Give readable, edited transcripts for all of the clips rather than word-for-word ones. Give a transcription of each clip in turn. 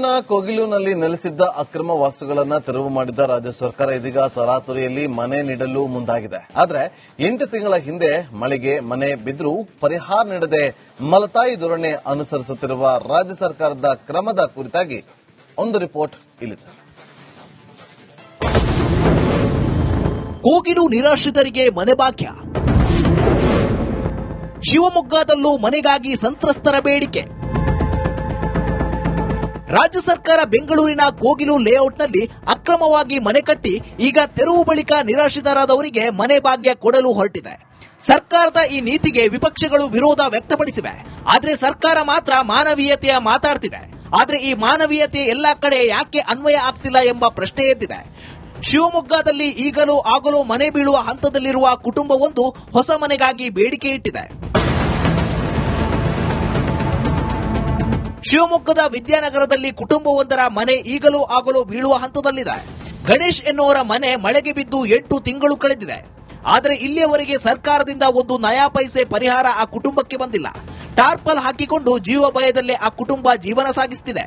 ಬೆಂಗಳೂರಿನ ಕೋಗಿಲುನಲ್ಲಿ ನೆಲೆಸಿದ್ದ ಅಕ್ರಮ ವಾಸ್ತುಗಳನ್ನು ತೆರವು ಮಾಡಿದ್ದ ರಾಜ್ಯ ಸರ್ಕಾರ ಇದೀಗ ತರಾತುರಿಯಲ್ಲಿ ಮನೆ ನೀಡಲು ಮುಂದಾಗಿದೆ. ಆದರೆ 8 ತಿಂಗಳ ಹಿಂದೆ ಮಳೆಗೆ ಮನೆ ಬಿದ್ದರೂ ಪರಿಹಾರ ನೀಡದೆ ಮಲತಾಯಿ ಧೋರಣೆ ಅನುಸರಿಸುತ್ತಿರುವ ರಾಜ್ಯ ಸರ್ಕಾರದ ಕ್ರಮದ ಕುರಿತಾಗಿ ಒಂದು ರಿಪೋರ್ಟ್ ಇಲ್ಲಿದೆ. ಕೋಗಿಲು ನಿರಾಶ್ರಿತರಿಗೆ ಮನೆ ಭಾಗ್ಯ. ಶಿವಮೊಗ್ಗದಲ್ಲೂ ಮನೆಗಾಗಿ ಸಂತ್ರಸ್ತರ ಬೇಡಿಕೆ. ರಾಜ್ಯ ಸರ್ಕಾರ ಬೆಂಗಳೂರಿನ ಕೋಗಿಲು ಲೇಔಟ್ನಲ್ಲಿ ಅಕ್ರಮವಾಗಿ ಮನೆ ಕಟ್ಟಿ ಈಗ ತೆರವು ಬಳಿಕ ನಿರಾಶ್ರಿತರಾದವರಿಗೆ ಮನೆ ಭಾಗ್ಯ ಕೊಡಲು ಹೊರಟಿದೆ. ಸರ್ಕಾರದ ಈ ನೀತಿಗೆ ವಿಪಕ್ಷಗಳು ವಿರೋಧ ವ್ಯಕ್ತಪಡಿಸಿವೆ. ಆದರೆ ಸರ್ಕಾರ ಮಾತ್ರ ಮಾನವೀಯತೆಯ ಮಾತಾಡ್ತಿದೆ. ಆದರೆ ಈ ಮಾನವೀಯತೆ ಎಲ್ಲಾ ಕಡೆ ಯಾಕೆ ಅನ್ವಯ ಆಗ್ತಿಲ್ಲ ಎಂಬ ಪ್ರಶ್ನೆ ಎದ್ದಿದೆ. ಶಿವಮೊಗ್ಗದಲ್ಲಿ ಈಗಲೂ ಆಗಲೂ ಮನೆ ಬೀಳುವ ಹಂತದಲ್ಲಿರುವ ಕುಟುಂಬವೊಂದು ಹೊಸ ಮನೆಗಾಗಿ ಬೇಡಿಕೆ ಇಟ್ಟಿದೆ. ಶಿವಮೊಗ್ಗದ ವಿದ್ಯಾನಗರದಲ್ಲಿ ಕುಟುಂಬವೊಂದರ ಮನೆ ಈಗಲೂ ಆಗಲೂ ಬೀಳುವ ಹಂತದಲ್ಲಿದೆ. ಗಣೇಶ್ ಎನ್ನುವರ ಮನೆ ಮಳೆಗೆ ಬಿದ್ದು 8 ತಿಂಗಳು ಕಳೆದಿದೆ. ಆದರೆ ಇಲ್ಲಿಯವರೆಗೆ ಸರ್ಕಾರದಿಂದ ಒಂದು ನಯಾ ಪೈಸೆ ಪರಿಹಾರ ಆ ಕುಟುಂಬಕ್ಕೆ ಬಂದಿಲ್ಲ. ಟಾರ್ಪಲ್ ಹಾಕಿಕೊಂಡು ಜೀವ ಭಯದಲ್ಲೇ ಆ ಕುಟುಂಬ ಜೀವನ ಸಾಗಿಸುತ್ತಿದೆ.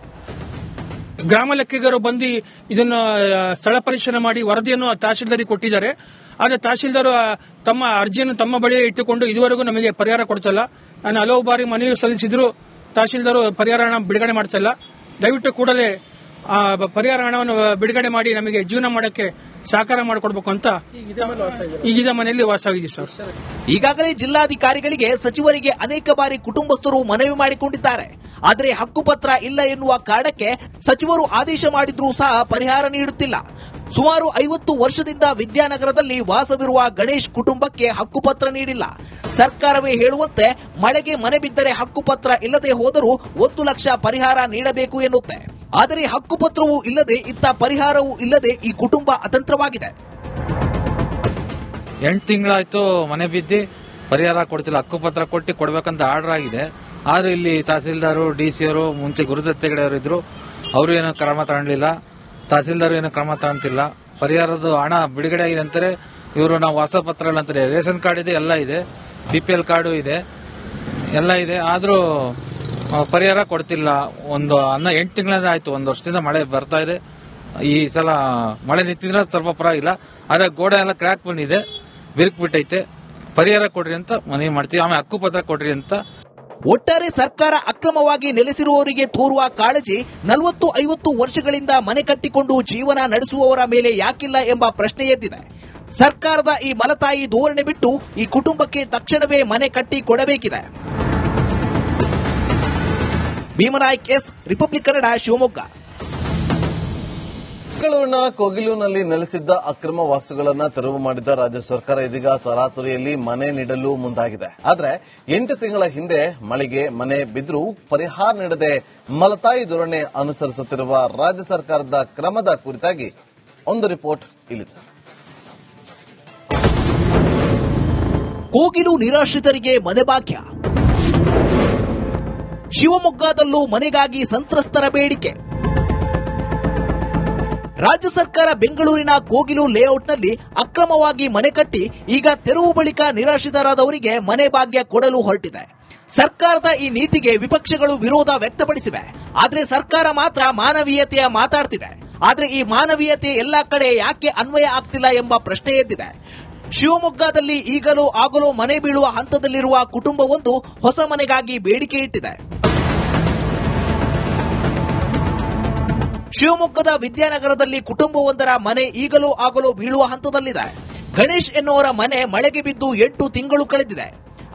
ಗ್ರಾಮ ಲೆಕ್ಕಿಗರು ಬಂದು ಇದನ್ನು ಸ್ಥಳ ಪರಿಶೀಲನೆ ಮಾಡಿ ವರದಿಯನ್ನು ತಹಶೀಲ್ದಾರಿಗೆ ಕೊಟ್ಟಿದ್ದಾರೆ. ಆದರೆ ತಹಶೀಲ್ದಾರ್ ತಮ್ಮ ಅರ್ಜಿಯನ್ನು ತಮ್ಮ ಬಳಿಯೇ ಇಟ್ಟುಕೊಂಡು ಇದುವರೆಗೂ ನಮಗೆ ಪರಿಹಾರ ಕೊಡ್ತಿಲ್ಲ. ನಾನು ಹಲವು ಬಾರಿ ಮನವಿ ಸಲ್ಲಿಸಿದ್ರು ತಹಶೀಲ್ದಾರ್ ಪರಿಹಾರ ಹಣ ಬಿಡುಗಡೆ ಮಾಡ್ತಾ ಇಲ್ಲ. ದಯವಿಟ್ಟು ಕೂಡಲೇ ಪರಿಹಾರ ಹಣವನ್ನು ಬಿಡುಗಡೆ ಮಾಡಿ ನಮಗೆ ಜೀವನ ಮಾಡೋಕ್ಕೆ ಸಹಕಾರ ಮಾಡಿಕೊಡ್ಬೇಕು ಅಂತ ಈಗಿದ ಮನೆಯಲ್ಲಿ ವಾಸವಿದೆ ಸರ್. ಈಗಾಗಲೇ ಜಿಲ್ಲಾಧಿಕಾರಿಗಳಿಗೆ ಸಚಿವರಿಗೆ ಅನೇಕ ಬಾರಿ ಕುಟುಂಬಸ್ಥರು ಮನವಿ ಮಾಡಿಕೊಂಡಿದ್ದಾರೆ. ಆದರೆ ಹಕ್ಕುಪತ್ರ ಇಲ್ಲ ಎನ್ನುವ ಕಾರಣಕ್ಕೆ ಸಚಿವರು ಆದೇಶ ಮಾಡಿದ್ರೂ ಸಹ ಪರಿಹಾರ ನೀಡುತ್ತಿಲ್ಲ. ಸುಮಾರು 50 ವರ್ಷದಿಂದ ವಿದ್ಯಾನಗರದಲ್ಲಿ ವಾಸವಿರುವ ಗಣೇಶ್ ಕುಟುಂಬಕ್ಕೆ ಹಕ್ಕುಪತ್ರ ನೀಡಿಲ್ಲ. ಸರ್ಕಾರವೇ ಹೇಳುವಂತೆ ಮಳೆಗೆ ಮನೆ ಬಿದ್ದರೆ ಹಕ್ಕುಪತ್ರ ಇಲ್ಲದೆ ಹೋದರೂ 1 ಲಕ್ಷ ಪರಿಹಾರ ನೀಡಬೇಕು ಎನ್ನುತ್ತೆ. ಆದರೆ ಹಕ್ಕುಪತ್ರವೂ ಇಲ್ಲದೆ ಇತ್ತ ಪರಿಹಾರವೂ ಇಲ್ಲದೆ ಈ ಕುಟುಂಬ ಅತಂತ್ರವಾಗಿದೆ. 8 ತಿಂಗಳಾಯ್ತು ಮನೆ ಬಿದ್ದು ಪರಿಹಾರ ಕೊಡ್ತಿಲ್ಲ. ಹಕ್ಕುಪತ್ರ ಕೊಟ್ಟು ಕೊಡ್ಬೇಕಂತ ಆರ್ಡರ್ ಆಗಿದೆ. ಆದ್ರೆ ಇಲ್ಲಿ ತಹಸೀಲ್ದಾರು ಡಿಸಿ ಅವರು ಮುಂಚೆ ಗುರುದತ್ತೆಗಡೆಯವರು ಇದ್ರು, ಅವರು ಏನೋ ಕ್ರಮ ತಗೊಂಡಿಲ್ಲ. ತಹಸೀಲ್ದಾರ್ ಏನೋ ಕ್ರಮ ತಗೊಂತಿಲ್ಲ. ಪರಿಹಾರದ ಹಣ ಬಿಡುಗಡೆ ಆಗಿದೆ ಅಂತಾರೆ ಇವರು. ನಾವು ಹೊಸ ಪತ್ರ ಅಂತಾರೆ, ರೇಷನ್ ಕಾರ್ಡ್ ಇದೆ, ಎಲ್ಲ ಇದೆ, BPL ಕಾರ್ಡು ಇದೆ, ಎಲ್ಲ ಇದೆ. ಆದ್ರೂ ಪರಿಹಾರ ಕೊಡ್ತಿಲ್ಲ. 8 ತಿಂಗಳಿಂದ ಆಯ್ತು, 1 ವರ್ಷದಿಂದ ಮಳೆ ಬರ್ತಾ ಇದೆ. ಈ ಸಲ ಮಳೆ ನಿಂತಿದ್ರೆ ಸ್ವಲ್ಪ ಪರವಾಗಿಲ್ಲ. ಆದ್ರೆ ಗೋಡೆ ಎಲ್ಲ ಕ್ರ್ಯಾಕ್ ಬಂದಿದೆ, ಬಿರುಕು ಬಿಟ್ಟೈತೆ. ಪರಿಹಾರ ಕೊಡ್ರಿ ಅಂತ ಮನವಿ ಮಾಡ್ತೀವಿ. ಆಮೇಲೆ ಹಕ್ಕುಪತ್ರ ಕೊಡ್ರಿ ಅಂತ. ಒಟ್ಟಾರೆ ಸರ್ಕಾರ ಅಕ್ರಮವಾಗಿ ನೆಲೆಸಿರುವವರಿಗೆ ತೋರುವ ಕಾಳಜಿ 40-50 ವರ್ಷಗಳಿಂದ ಮನೆ ಕಟ್ಟಿಕೊಂಡು ಜೀವನ ನಡೆಸುವವರ ಮೇಲೆ ಯಾಕಿಲ್ಲ ಎಂಬ ಪ್ರಶ್ನೆ ಎದ್ದಿದೆ. ಸರ್ಕಾರದ ಈ ಮಲತಾಯಿ ಧೋರಣೆ ಬಿಟ್ಟು ಈ ಕುಟುಂಬಕ್ಕೆ ತಕ್ಷಣವೇ ಮನೆ ಕಟ್ಟಿ ಕೊಡಬೇಕಿದೆ. ಭೀಮನಾಯ್ಕ್ ಎಸ್, ರಿಪಬ್ಲಿಕ್ ಕನ್ನಡ, ಶಿವಮೊಗ್ಗ. ಬೆಂಗಳೂರಿನ ಕೋಗಿಲುನಲ್ಲಿ ನೆಲೆಸಿದ್ದ ಅಕ್ರಮ ವಾಸ್ತುಗಳನ್ನು ತೆರವು ಮಾಡಿದ್ದ ರಾಜ್ಯ ಸರ್ಕಾರ ಇದೀಗ ತರಾತುರಿಯಲ್ಲಿ ಮನೆ ನೀಡಲು ಮುಂದಾಗಿದೆ. ಆದರೆ 8 ತಿಂಗಳ ಹಿಂದೆ ಮಳೆಗೆ ಮನೆ ಬಿದ್ದರೂ ಪರಿಹಾರ ನೀಡದೆ ಮಲತಾಯಿ ಧೋರಣೆ ಅನುಸರಿಸುತ್ತಿರುವ ರಾಜ್ಯ ಸರ್ಕಾರದ ಕ್ರಮದ ಕುರಿತಾಗಿ ಒಂದು ರಿಪೋರ್ಟ್ ಇಲ್ಲಿದೆ. ಕೋಗಿಲು ನಿರಾಶ್ರಿತರಿಗೆ ಮನೆ ಭಾಗ್ಯ. ಶಿವಮೊಗ್ಗದಲ್ಲೂ ಮನೆಗಾಗಿ ಸಂತ್ರಸ್ತರ ಬೇಡಿಕೆ. ರಾಜ್ಯ ಸರ್ಕಾರ ಬೆಂಗಳೂರಿನ ಕೋಗಿಲು ಲೇಔಟ್ನಲ್ಲಿ ಅಕ್ರಮವಾಗಿ ಮನೆ ಕಟ್ಟಿ ಈಗ ತೆರವು ಬಳಿಕ ನಿರಾಶ್ರಿತರಾದವರಿಗೆ ಮನೆ ಭಾಗ್ಯ ಕೊಡಲು ಹೊರಟಿದೆ. ಸರ್ಕಾರದ ಈ ನೀತಿಗೆ ವಿಪಕ್ಷಗಳು ವಿರೋಧ ವ್ಯಕ್ತಪಡಿಸಿವೆ. ಆದರೆ ಸರ್ಕಾರ ಮಾತ್ರ ಮಾನವೀಯತೆಯ ಮಾತಾಡ್ತಿದೆ. ಆದರೆ ಈ ಮಾನವೀಯತೆ ಎಲ್ಲಾ ಕಡೆ ಯಾಕೆ ಅನ್ವಯ ಆಗ್ತಿಲ್ಲ ಎಂಬ ಪ್ರಶ್ನೆ ಎದ್ದಿದೆ. ಶಿವಮೊಗ್ಗದಲ್ಲಿ ಈಗಲೂ ಆಗಲೂ ಮನೆ ಬೀಳುವ ಹಂತದಲ್ಲಿರುವ ಕುಟುಂಬವೊಂದು ಹೊಸ ಮನೆಗಾಗಿ ಬೇಡಿಕೆ ಇಟ್ಟಿದೆ. ಶಿವಮೊಗ್ಗದ ವಿದ್ಯಾನಗರದಲ್ಲಿ ಕುಟುಂಬವೊಂದರ ಮನೆ ಈಗಲೂ ಆಗಲೂ ಬೀಳುವ ಹಂತದಲ್ಲಿದೆ. ಗಣೇಶ್ ಎನ್ನುವರ ಮನೆ ಮಳೆಗೆ ಬಿದ್ದು 8 ತಿಂಗಳು ಕಳೆದಿದೆ.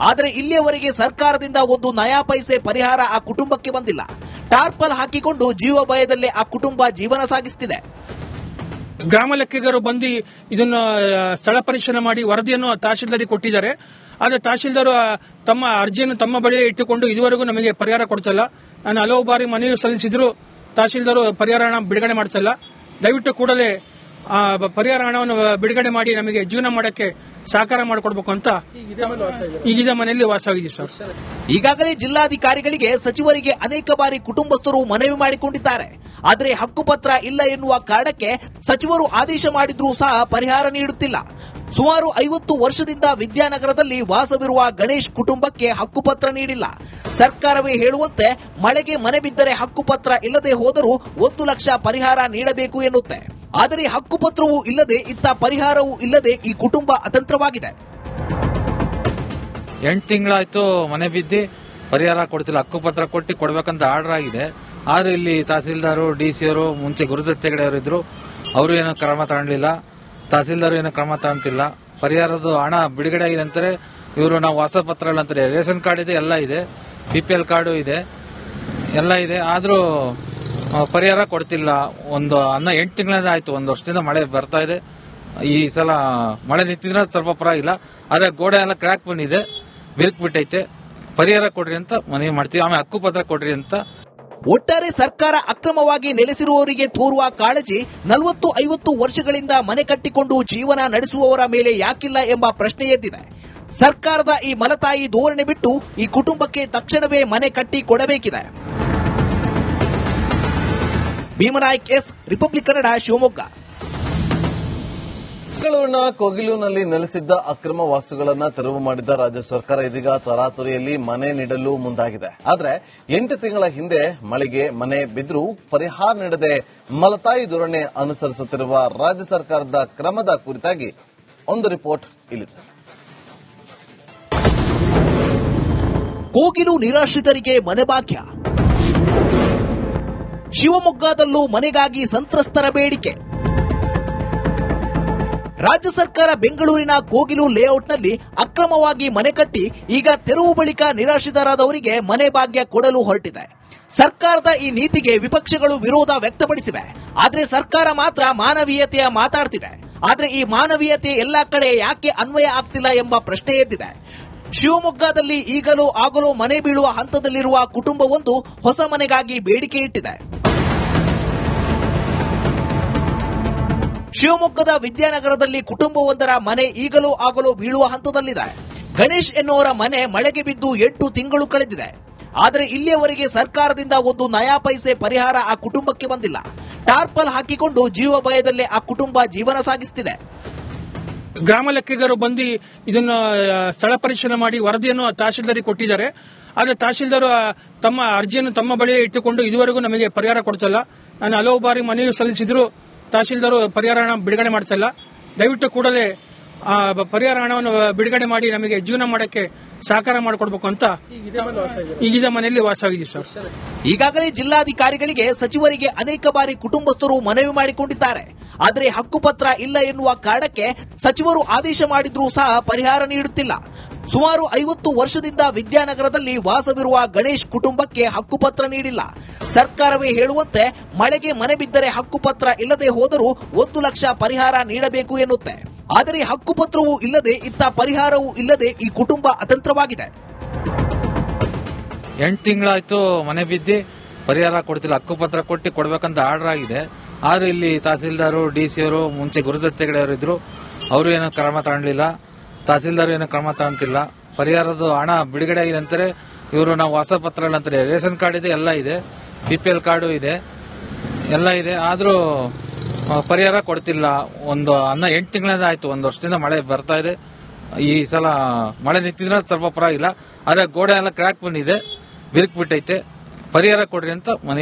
ಆದರೆ ಇಲ್ಲಿಯವರೆಗೆ ಸರ್ಕಾರದಿಂದ ಒಂದು ನಯಾ ಪೈಸೆ ಪರಿಹಾರ ಆ ಕುಟುಂಬಕ್ಕೆ ಬಂದಿಲ್ಲ. ಟಾರ್ಪಲ್ ಹಾಕಿಕೊಂಡು ಜೀವ ಭಯದಲ್ಲೇ ಆ ಕುಟುಂಬ ಜೀವನ ಸಾಗಿಸುತ್ತಿದೆ. ಗ್ರಾಮ ಲೆಕ್ಕಿಗರು ಬಂದು ಇದನ್ನು ಸ್ಥಳ ಪರಿಶೀಲನೆ ಮಾಡಿ ವರದಿಯನ್ನು ತಹಶೀಲ್ದಾರಿಗೆ ಕೊಟ್ಟಿದ್ದಾರೆ. ಆದರೆ ತಹಶೀಲ್ದಾರ್ ತಮ್ಮ ಅರ್ಜಿಯನ್ನು ತಮ್ಮ ಬಳಿಯೇ ಇಟ್ಟುಕೊಂಡು ಇದುವರೆಗೂ ನಮಗೆ ಪರಿಹಾರ ಕೊಡ್ತಿಲ್ಲ. ನಾನು ಹಲವು ಬಾರಿ ಮನವಿ ಸಲ್ಲಿಸಿದ್ರು ತಹಶೀಲ್ದಾರ್ ಪರಿಹಾರ ಹಣ ಬಿಡುಗಡೆ ಮಾಡ್ತಾ ಇಲ್ಲ. ದಯವಿಟ್ಟು ಕೂಡಲೇ ಪರಿಹಾರ ಹಣವನ್ನು ಬಿಡುಗಡೆ ಮಾಡಿ ನಮಗೆ ಜೀವನ ಮಾಡೋಕ್ಕೆ ಸಹಕಾರ ಮಾಡಿಕೊಡ್ಬೇಕು ಅಂತ ಈಗಿದ ಮನೆಯಲ್ಲಿ ವಾಸವಿದೆ ಸರ್. ಈಗಾಗಲೇ ಜಿಲ್ಲಾಧಿಕಾರಿಗಳಿಗೆ ಸಚಿವರಿಗೆ ಅನೇಕ ಬಾರಿ ಕುಟುಂಬಸ್ಥರು ಮನವಿ ಮಾಡಿಕೊಂಡಿದ್ದಾರೆ. ಆದರೆ ಹಕ್ಕುಪತ್ರ ಇಲ್ಲ ಎನ್ನುವ ಕಾರಣಕ್ಕೆ ಸಚಿವರು ಆದೇಶ ಮಾಡಿದ್ರೂ ಸಹ ಪರಿಹಾರ ನೀಡುತ್ತಿಲ್ಲ. ಸುಮಾರು 50 ವರ್ಷದಿಂದ ವಿದ್ಯಾನಗರದಲ್ಲಿ ವಾಸವಿರುವ ಗಣೇಶ್ ಕುಟುಂಬಕ್ಕೆ ಹಕ್ಕುಪತ್ರ ನೀಡಿಲ್ಲ. ಸರ್ಕಾರವೇ ಹೇಳುವಂತೆ ಮಳೆಗೆ ಮನೆ ಬಿದ್ದರೆ ಹಕ್ಕುಪತ್ರ ಇಲ್ಲದೆ ಹೋದರೂ 1 ಲಕ್ಷ ಪರಿಹಾರ ನೀಡಬೇಕು ಎನ್ನುತ್ತೆ. ಆದರೆ ಹಕ್ಕುಪತ್ರವೂ ಇಲ್ಲದೆ ಇತ್ತ ಪರಿಹಾರವೂ ಇಲ್ಲದೆ ಈ ಕುಟುಂಬ ಅತಂತ್ರವಾಗಿದೆ. 8 ತಿಂಗಳಾಯ್ತು ಮನೆ ಬಿದ್ದು ಪರಿಹಾರ ಕೊಡ್ತಿಲ್ಲ. ಹಕ್ಕುಪತ್ರ ಕೊಟ್ಟು ಕೊಡ್ಬೇಕಂತ ಆರ್ಡರ್ ಆಗಿದೆ. ಆದ್ರೆ ಇಲ್ಲಿ ತಹಸೀಲ್ದಾರು ಡಿಸಿ ಅವರು ಮುಂಚೆ ಗುರುದತ್ ಹೆಗಡೆ ಅವರು ಇದ್ರು, ಅವರು ಏನೋ ಕ್ರಮ ತಗೊಂಡಿಲ್ಲ. ತಹಸೀಲ್ದಾರ್ ಏನೋ ಕ್ರಮ ತಗೊಂತಿಲ್ಲ. ಪರಿಹಾರದ ಹಣ ಬಿಡುಗಡೆ ಆಗಿದೆ ಅಂತಾರೆ. ಇವರು ನಾವು ಹೊಸ ಪತ್ರ ಅಂತಾರೆ. ರೇಷನ್ ಕಾರ್ಡ್ ಇದೆ, ಎಲ್ಲ ಇದೆ, BPL ಕಾರ್ಡು ಇದೆ, ಎಲ್ಲ ಇದೆ. ಆದ್ರೂ ಪರಿಹಾರ ಕೊಡ್ತಿಲ್ಲ. 8 ತಿಂಗಳಿಂದ ಆಯ್ತು. 1 ವರ್ಷದಿಂದ ಮಳೆ ಬರ್ತಾ ಇದೆ. ಈ ಸಲ ಮಳೆ ನಿಂತಿದ್ರೆ ಸ್ವಲ್ಪ ಪರವಾಗಿಲ್ಲ. ಆದ್ರೆ ಗೋಡೆ ಎಲ್ಲ ಕ್ರ್ಯಾಕ್ ಬಂದಿದೆ, ಬಿರುಕು ಬಿಟ್ಟೈತೆ. ಪರಿಹಾರ ಕೊಡ್ರಿ ಅಂತ ಮನವಿ ಮಾಡ್ತೀವಿ. ಆಮೇಲೆ ಹಕ್ಕುಪತ್ರ ಕೊಡ್ರಿ ಅಂತ. ಒಟ್ಟಾರೆ ಸರ್ಕಾರ ಅಕ್ರಮವಾಗಿ ನೆಲೆಸಿರುವವರಿಗೆ ತೋರುವ ಕಾಳಜಿ 40-50 ವರ್ಷಗಳಿಂದ ಮನೆ ಕಟ್ಟಿಕೊಂಡು ಜೀವನ ನಡೆಸುವವರ ಮೇಲೆ ಯಾಕಿಲ್ಲ ಎಂಬ ಪ್ರಶ್ನೆ ಎದ್ದಿದೆ. ಸರ್ಕಾರದ ಈ ಮಲತಾಯಿ ಧೋರಣೆ ಬಿಟ್ಟು ಈ ಕುಟುಂಬಕ್ಕೆ ತಕ್ಷಣವೇ ಮನೆ ಕಟ್ಟಿ ಕೊಡಬೇಕಿದೆ. ಭೀಮನಾಯ್ಕ್ ಎಸ್, ರಿಪಬ್ಲಿಕ್ ಕನ್ನಡ, ಶಿವಮೊಗ್ಗ. ಬೆಂಗಳೂರಿನ ಕೋಗಿಲುನಲ್ಲಿ ನೆಲೆಸಿದ್ದ ಅಕ್ರಮ ವಾಸ್ತುಗಳನ್ನು ತೆರವು ಮಾಡಿದ್ದ ರಾಜ್ಯ ಸರ್ಕಾರ ಇದೀಗ ತರಾತುರಿಯಲ್ಲಿ ಮನೆ ನೀಡಲು ಮುಂದಾಗಿದೆ. ಆದರೆ 8 ತಿಂಗಳ ಹಿಂದೆ ಮಳೆಗೆ ಮನೆ ಬಿದ್ದರೂ ಪರಿಹಾರ ನೀಡದೆ ಮಲತಾಯಿ ಧೋರಣೆ ಅನುಸರಿಸುತ್ತಿರುವ ರಾಜ್ಯ ಸರ್ಕಾರದ ಕ್ರಮದ ಕುರಿತಾಗಿ ಒಂದು ರಿಪೋರ್ಟ್ ಇಲ್ಲಿದೆ. ಕೋಗಿಲು ನಿರಾಶ್ರಿತರಿಗೆ ಮನೆ ಭಾಗ್ಯ. ಶಿವಮೊಗ್ಗದಲ್ಲೂ ಮನೆಗಾಗಿ ಸಂತ್ರಸ್ತರ ಬೇಡಿಕೆ. ರಾಜ್ಯ ಸರ್ಕಾರ ಬೆಂಗಳೂರಿನ ಕೋಗಿಲು ಲೇಔಟ್ನಲ್ಲಿ ಅಕ್ರಮವಾಗಿ ಮನೆ ಕಟ್ಟಿ ಈಗ ತೆರವು ಬಳಿಕ ನಿರಾಶ್ರಿತರಾದವರಿಗೆ ಮನೆ ಭಾಗ್ಯ ಕೊಡಲು ಹೊರಟಿದೆ. ಸರ್ಕಾರದ ಈ ನೀತಿಗೆ ವಿಪಕ್ಷಗಳು ವಿರೋಧ ವ್ಯಕ್ತಪಡಿಸಿವೆ. ಆದರೆ ಸರ್ಕಾರ ಮಾತ್ರ ಮಾನವೀಯತೆಯ ಮಾತಾಡ್ತಿದೆ. ಆದರೆ ಈ ಮಾನವೀಯತೆ ಎಲ್ಲಾ ಕಡೆ ಯಾಕೆ ಅನ್ವಯ ಆಗ್ತಿಲ್ಲ ಎಂಬ ಪ್ರಶ್ನೆ ಎದ್ದಿದೆ. ಶಿವಮೊಗ್ಗದಲ್ಲಿ ಈಗಲೂ ಆಗಲೂ ಮನೆ ಬೀಳುವ ಹಂತದಲ್ಲಿರುವ ಕುಟುಂಬವೊಂದು ಹೊಸ ಮನೆಗಾಗಿ ಬೇಡಿಕೆ ಇಟ್ಟಿದೆ. ಶಿವಮೊಗ್ಗದ ವಿದ್ಯಾನಗರದಲ್ಲಿ ಕುಟುಂಬವೊಂದರ ಮನೆ ಈಗಲೂ ಆಗಲೂ ಬೀಳುವ ಹಂತದಲ್ಲಿದೆ. ಗಣೇಶ್ ಎನ್ನುವರ ಮನೆ ಮಳೆಗೆ ಬಿದ್ದು 8 ತಿಂಗಳು ಕಳೆದಿದೆ. ಆದರೆ ಇಲ್ಲಿಯವರೆಗೆ ಸರ್ಕಾರದಿಂದ 1 ನಯಾ ಪೈಸೆ ಪರಿಹಾರ ಆ ಕುಟುಂಬಕ್ಕೆ ಬಂದಿಲ್ಲ. ಟಾರ್ಪಲ್ ಹಾಕಿಕೊಂಡು ಜೀವ ಭಯದಲ್ಲೇ ಆ ಕುಟುಂಬ ಜೀವನ ಸಾಗಿಸುತ್ತಿದೆ. ಗ್ರಾಮ ಲೆಕ್ಕಿಗರು ಬಂದು ಇದನ್ನ ಸ್ಥಳ ಪರಿಶೀಲನೆ ಮಾಡಿ ವರದಿಯನ್ನು ತಹಶೀಲ್ದಾರಿಗೆ ಕೊಟ್ಟಿದ್ದಾರೆ. ಆದರೆ ತಹಶೀಲ್ದಾರ್ ತಮ್ಮ ಅರ್ಜಿಯನ್ನು ತಮ್ಮ ಬಳಿಯೇ ಇಟ್ಟುಕೊಂಡು ಇದುವರೆಗೂ ನಮಗೆ ಪರಿಹಾರ ಕೊಡ್ತಿಲ್ಲ. ನಾನು ಹಲವು ಬಾರಿ ಮನವಿ ಸಲ್ಲಿಸಿದ್ರು, ತಹಶೀಲ್ದಾರ್ ಪರಿಹಾರ ಹಣ ಬಿಡುಗಡೆ ಮಾಡ್ತಿಲ್ಲ. ದಯವಿಟ್ಟು ಕೂಡಲೇ ಪರಿಹಾರ ಹಣವನ್ನು ಬಿಡುಗಡೆ ಮಾಡಿ ನಮಗೆ ಜೀವನ ಮಾಡಕ್ಕೆ ಸಹಕಾರ ಮಾಡಿಕೊಡ್ಬೇಕು ಅಂತ ಈಗಿದ ಮನೆಯಲ್ಲಿ ವಾಸವಾಗಿದ್ದೀವಿ ಸರ್. ಈಗಾಗಲೇ ಜಿಲ್ಲಾಧಿಕಾರಿಗಳಿಗೆ, ಸಚಿವರಿಗೆ ಅನೇಕ ಬಾರಿ ಕುಟುಂಬಸ್ಥರು ಮನವಿ ಮಾಡಿಕೊಂಡಿದ್ದಾರೆ. ಆದರೆ ಹಕ್ಕುಪತ್ರ ಇಲ್ಲ ಎನ್ನುವ ಕಾರಣಕ್ಕೆ ಸಚಿವರು ಆದೇಶ ಮಾಡಿದ್ರೂ ಸಹ ಪರಿಹಾರ ನೀಡುತ್ತಿಲ್ಲ. ಸುಮಾರು 50 ವರ್ಷದಿಂದ ವಿದ್ಯಾನಗರದಲ್ಲಿ ವಾಸವಿರುವ ಗಣೇಶ್ ಕುಟುಂಬಕ್ಕೆ ಹಕ್ಕುಪತ್ರ ನೀಡಿಲ್ಲ. ಸರ್ಕಾರವೇ ಹೇಳುವಂತೆ ಮಳೆಗೆ ಮನೆ ಬಿದ್ದರೆ ಹಕ್ಕುಪತ್ರ ಇಲ್ಲದೆ ಹೋದರೂ 1 ಲಕ್ಷ ಪರಿಹಾರ ನೀಡಬೇಕು ಎನ್ನುತ್ತೆ. ಆದರೆ ಹಕ್ಕುಪತ್ರವೂ ಇಲ್ಲದೆ ಇತ್ತ ಪರಿಹಾರವೂ ಇಲ್ಲದೆ ಈ ಕುಟುಂಬ ಅತಂತ್ರವಾಗಿದೆ. 8 ತಿಂಗಳಾಯ್ತು ಮನೆ ಬಿದ್ದು ಪರಿಹಾರ ಕೊಡ್ತಿಲ್ಲ. ಹಕ್ಕುಪತ್ರ ಕೊಟ್ಟು ಕೊಡ್ಬೇಕಂತ ಆರ್ಡರ್ ಆಗಿದೆ. ಆದ್ರೆ ಇಲ್ಲಿ ತಹಸೀಲ್ದಾರು ಡಿಸಿ ಅವರು ಮುಂಚೆ ಗುರುದತ್ ಹೆಗಡೆ ಅವರು ಇದ್ರು, ಅವರು ಏನೋ ಕ್ರಮ ತಗೊಂಡಿಲ್ಲ. ತಹಸೀಲ್ದಾರ್ ಏನೋ ಕ್ರಮ ತಗೊಂತಿಲ್ಲ. ಪರಿಹಾರದ ಹಣ ಬಿಡುಗಡೆ ಆಗಿದೆ ಅಂತಾರೆ. ಇವರು ನಾವು ಹೊಸ ಪತ್ರ ಅಂತಾರೆ. ರೇಷನ್ ಕಾರ್ಡ್ ಇದೆ, ಎಲ್ಲ ಇದೆ, BPL ಕಾರ್ಡು ಇದೆ, ಎಲ್ಲ ಇದೆ. ಆದ್ರೂ ಪರಿಹಾರ ಕೊಡ್ತಿಲ್ಲ. 8 ತಿಂಗಳಿಂದ ಆಯ್ತು. 1 ವರ್ಷದಿಂದ ಮಳೆ ಬರ್ತಾ ಇದೆ. ಈ ಸಲ ಮಳೆ ನಿಂತಿದ್ರೆ ಸ್ವಲ್ಪ ಪರವಾಗಿಲ್ಲ. ಆದ್ರೆ ಗೋಡೆ ಎಲ್ಲ ಕ್ರ್ಯಾಕ್ ಬಂದಿದೆ, ಬಿರುಕು ಬಿಟ್ಟೈತೆ. ಪರಿಹಾರ ಕೊಡ್ರಿ ಅಂತ ಮನವಿ